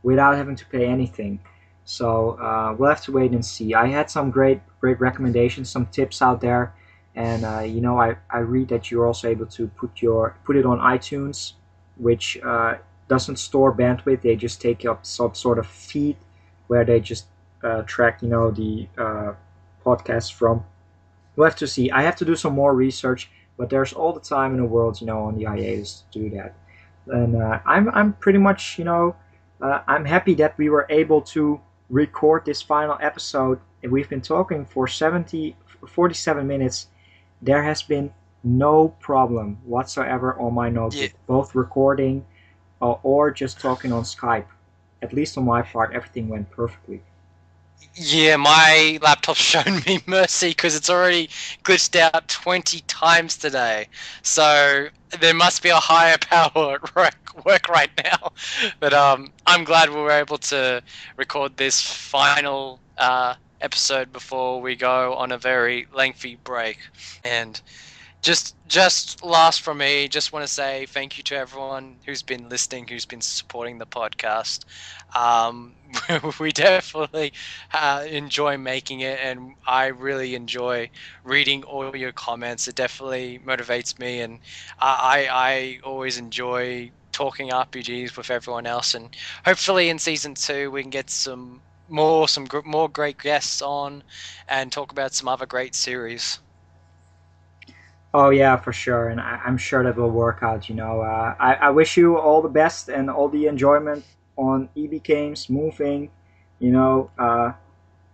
Speaker 1: without having to pay anything. So we'll have to wait and see. I had some great recommendations, some tips out there, and I read that you're also able to put it on iTunes, which doesn't store bandwidth. They just take up some sort of feed where they just track, the podcast from. We'll have to see. I have to do some more research, but there's all the time in the world, on the hiatus to do that. And I'm pretty much, I'm happy that we were able to record this final episode. We've been talking for 47 minutes. There has been no problem whatsoever on my notebook, both recording or just talking on Skype. At least on my part, everything went perfectly.
Speaker 2: Yeah, my laptop's shown me mercy because it's already glitched out 20 times today. So there must be a higher power at work right now. But I'm glad we were able to record this final episode before we go on a very lengthy break. And just last from me, just want to say thank you to everyone who's been listening, who's been supporting the podcast. We definitely enjoy making it, and I really enjoy reading all your comments. It definitely motivates me, and I always enjoy talking RPGs with everyone else. And hopefully in season 2 we can get some more great guests on and talk about some other great series.
Speaker 1: Oh yeah, for sure, and I'm sure that will work out. I wish you all the best and all the enjoyment on EB Games, moving, You know,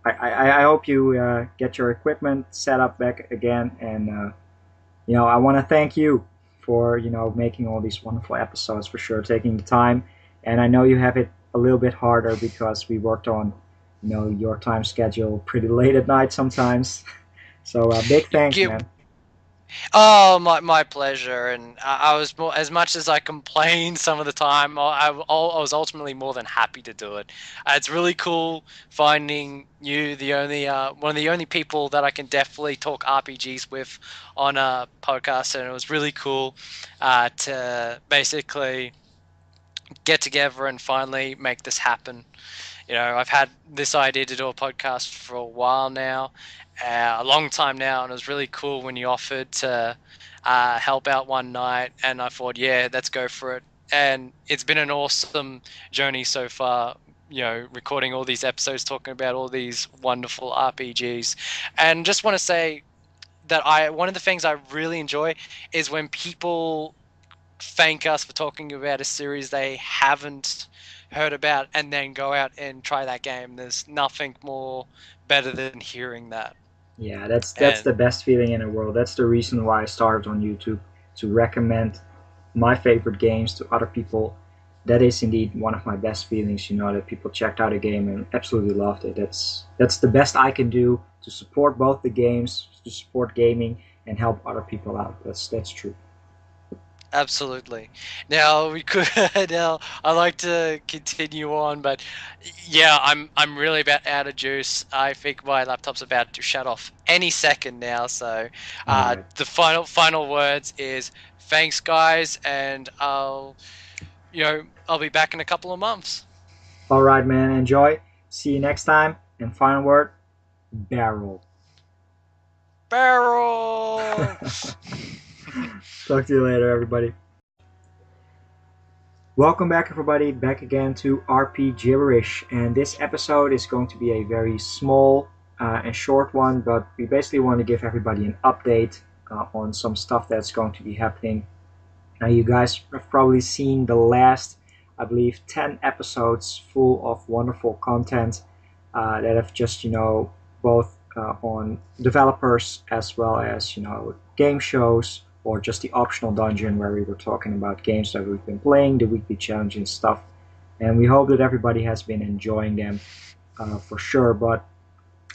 Speaker 1: I hope you get your equipment set up back again, and I want to thank you for making all these wonderful episodes for sure, taking the time. And I know you have it a little bit harder because we worked on your time schedule pretty late at night sometimes. So big thanks,
Speaker 2: Give
Speaker 1: man.
Speaker 2: Oh, my pleasure. And I was more, as much as I complained some of the time, I was ultimately more than happy to do it. It's really cool finding you, the only one of the only people that I can definitely talk RPGs with on a podcast, and it was really cool to basically get together and finally make this happen. I've had this idea to do a podcast for a while now, a long time now, and it was really cool when you offered to help out one night, and I thought, yeah, let's go for it. And it's been an awesome journey so far. Recording all these episodes, talking about all these wonderful RPGs, and just want to say that one of the things I really enjoy is when people thank us for talking about a series they haven't heard about and then go out and try that game. There's nothing more better than hearing that.
Speaker 1: Yeah, that's
Speaker 2: And
Speaker 1: the best feeling in the world. That's the reason why I started on YouTube, to recommend my favorite games to other people. That is indeed one of my best feelings. That people checked out a game and absolutely loved it. That's the best I can do to support both the games, to support gaming, and help other people out. That's true.
Speaker 2: absolutely. Now we could now I like to continue on, but yeah, I'm really about out of juice. I think my laptop's about to shut off any second now. So
Speaker 1: All right,
Speaker 2: the final words is thanks guys, and I'll be back in a couple of months.
Speaker 1: all right, man. Enjoy. See you next time. And final word: barrel.
Speaker 2: Barrel.
Speaker 1: Talk to you later, everybody. Welcome back, everybody, back again to RP Gibberish. And this episode is going to be a very small and short one, but we basically want to give everybody an update on some stuff that's going to be happening. You guys have probably seen the last, I believe, 10 episodes full of wonderful content that have just, both on developers as well as, game shows, or just the optional dungeon where we were talking about games that we've been playing, the weekly challenge and stuff. And we hope that everybody has been enjoying them for sure. But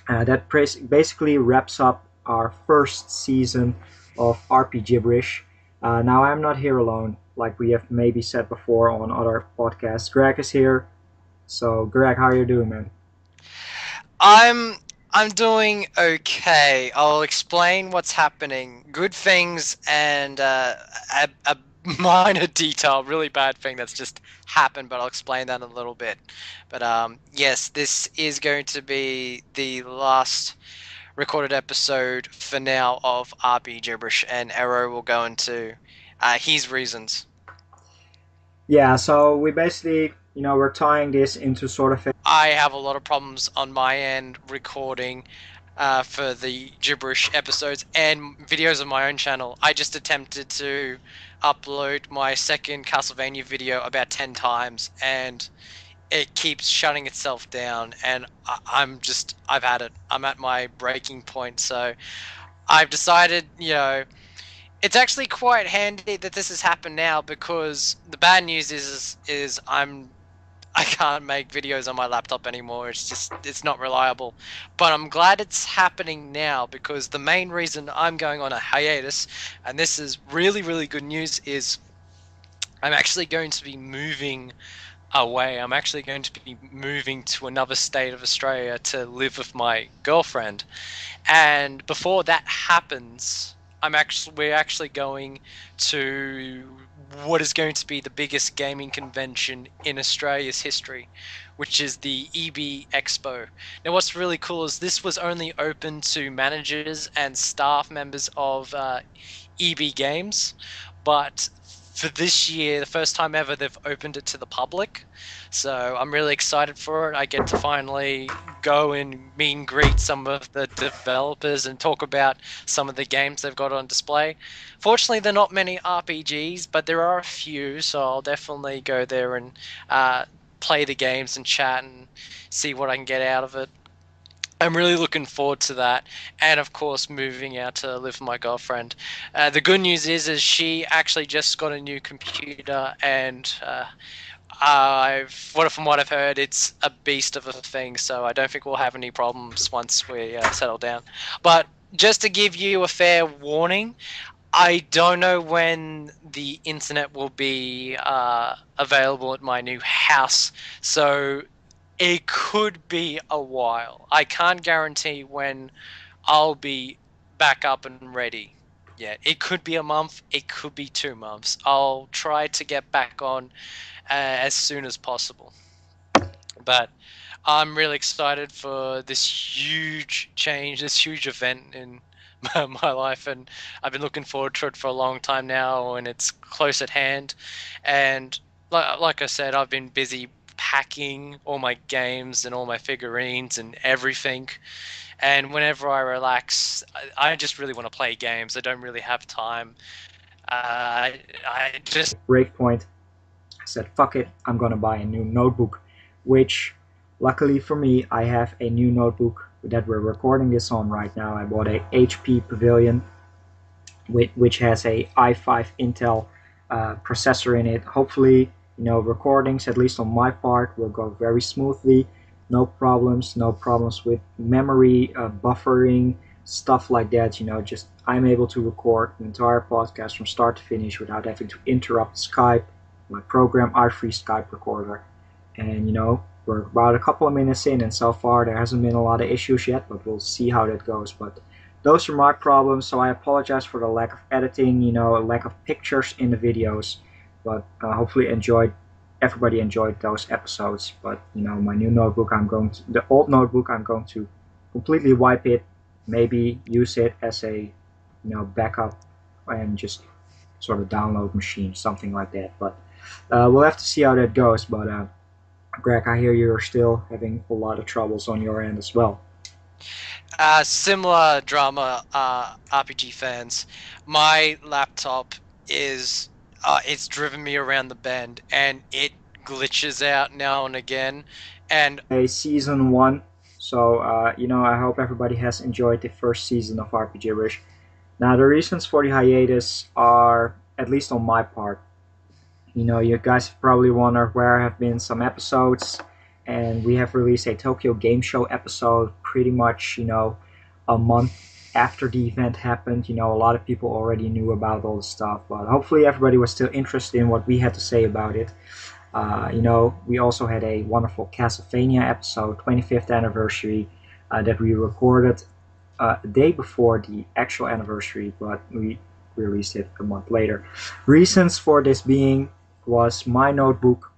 Speaker 1: that basically wraps up our first season of RP Gibberish. Now, I'm not here alone, like we have maybe said before on other podcasts. Greg is here. So, Greg, how are you doing, man?
Speaker 2: I'm I'm doing okay. I'll explain what's happening. Good things and a minor detail, really bad thing that's just happened, but I'll explain that in a little bit. But yes, this is going to be the last recorded episode for now of RP Gibberish, and Arrow will go into his reasons.
Speaker 1: Yeah, so we basically, we're tying this into sort of a.
Speaker 2: I have a lot of problems on my end recording for the gibberish episodes and videos on my own channel. I just attempted to upload my second Castlevania video about 10 times and it keeps shutting itself down, and I've had it. I'm at my breaking point, so I've decided, it's actually quite handy that this has happened now, because the bad news is I can't make videos on my laptop anymore. It's not reliable. But I'm glad it's happening now, because the main reason I'm going on a hiatus, and this is really, really good news, is I'm actually going to be moving away. I'm actually going to be moving to another state of Australia to live with my girlfriend. And before that happens, we're actually going to what is going to be the biggest gaming convention in Australia's history, which is the EB Expo. Now, what's really cool is this was only open to managers and staff members of EB Games, but for this year, the first time ever, they've opened it to the public. So I'm really excited for it. I get to finally go and meet and greet some of the developers and talk about some of the games they've got on display. Fortunately, there are not many RPGs, but there are a few, so I'll definitely go there and play the games and chat and see what I can get out of it. I'm really looking forward to that, and of course, moving out to live with my girlfriend. The good news is she actually just got a new computer, and from what I've heard, it's a beast of a thing. So I don't think we'll have any problems once we settle down. But just to give you a fair warning, I don't know when the internet will be available at my new house, so it could be a while. I can't guarantee when I'll be back up and ready yet. It could be a month, it could be 2 months. I'll try to get back on as soon as possible. But I'm really excited for this huge change, this huge event in my life, and I've been looking forward to it for a long time now, and it's close at hand. And like I said, I've been busy packing all my games and all my figurines and everything. And whenever I relax, I just really want to play games. I don't really have time. I just
Speaker 1: Breakpoint, I said, fuck it, I'm gonna buy a new notebook, which luckily for me, I have a new notebook that we're recording this on right now. I bought a HP Pavilion, which has a i5 Intel processor in it. Hopefully, recordings, at least on my part, will go very smoothly. No problems with memory, buffering, stuff like that. Just I'm able to record an entire podcast from start to finish without having to interrupt Skype, my program iFree Skype recorder. And we're about a couple of minutes in, and so far there hasn't been a lot of issues yet, but we'll see how that goes. But those are my problems, so I apologize for the lack of editing, lack of pictures in the videos. But hopefully everybody enjoyed those episodes. But my new notebook, the old notebook, I'm going to completely wipe it, maybe use it as a backup and just sort of download machine, something like that. But we'll have to see how that goes. But Greg, I hear you're still having a lot of troubles on your end as well.
Speaker 2: Similar drama, RPG fans. My laptop is it's driven me around the bend, and it glitches out now and again. And
Speaker 1: Season 1, so I hope everybody has enjoyed the first season of RPGibberish. Now the reasons for the hiatus are, at least on my part, you guys have probably wondered where have been some episodes, and we have released a Tokyo Game Show episode pretty much, a month after the event happened. A lot of people already knew about all the stuff, but hopefully everybody was still interested in what we had to say about it. We also had a wonderful Castlevania episode, 25th anniversary, that we recorded a day before the actual anniversary, but we released it a month later. Reasons for this being was my notebook,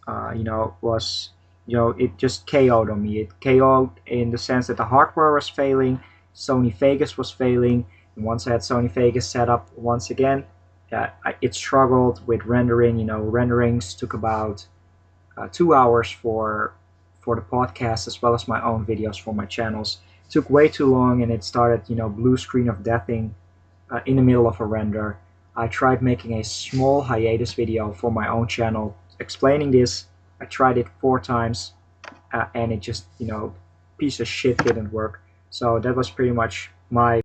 Speaker 1: it just KO'd on me. It KO'd in the sense that the hardware was failing, Sony Vegas was failing, and once I had Sony Vegas set up once again, it struggled with rendering. Renderings took about 2 hours for the podcast as well as my own videos for my channels. It took way too long, and it started, blue screen of deathing in the middle of a render. I tried making a small hiatus video for my own channel explaining this. I tried it 4 times, and it just, piece of shit didn't work. So that was pretty much my